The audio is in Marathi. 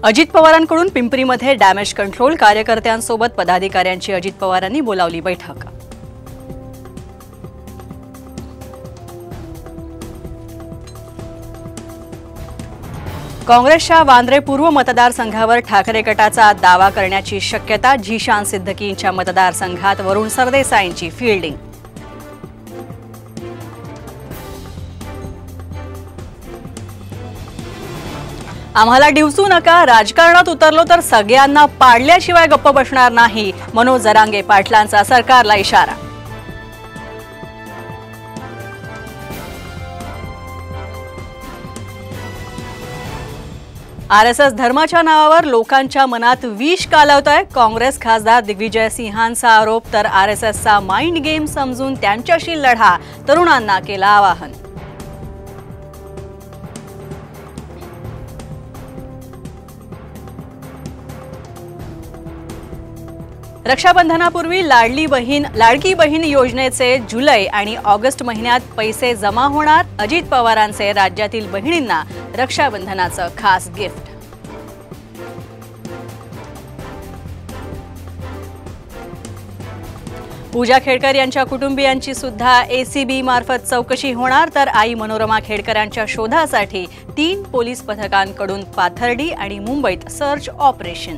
अजित पवारांकडून पिंपरीमध्ये डॅमेज कंट्रोल कार्यकर्त्यांसोबत पदाधिकाऱ्यांची अजित पवारांनी बोलावली बैठक। काँग्रेसच्या वांद्रे पूर्व मतदारसंघावर ठाकरे गटाचा दावा करण्याची शक्यता। झीशान सिद्दकींच्या मतदारसंघात वरुण सरदेसाईंची फील्डिंग। आम्हाला डिवचू नका, राजकारणात उतरलो तर सगळ्यांना पाडल्याशिवाय गप्प बसणार नाही, मनोज जरांगे पाटलांचा सरकारला इशारा। आरएसएस धर्माच्या नावावर लोकांच्या मनात विष कालवतोय। काँग्रेस खासदार दिग्विजय सिंहांचा आरोप। तर आरएसएसचा माइंड गेम समजून त्यांच्याशी लढा, तरुणांना केलं आवाहन। रक्षाबंधनापूर्वी लाडकी बहीण योजनेचे जुलै आणि ऑगस्ट महिन्यात पैसे जमा होणार। अजित पवारांचे राज्यातील बहिणींना रक्षाबंधनाचं खास गिफ्ट। पूजा खेडकर यांच्या कुटुंबियांची सुद्धा एसीबी मार्फत चौकशी होणार। तर आई मनोरमा खेडकरांच्या शोधासाठी 3 पोलीस पथकांकडून पाथर्डी आणि मुंबईत सर्च ऑपरेशन।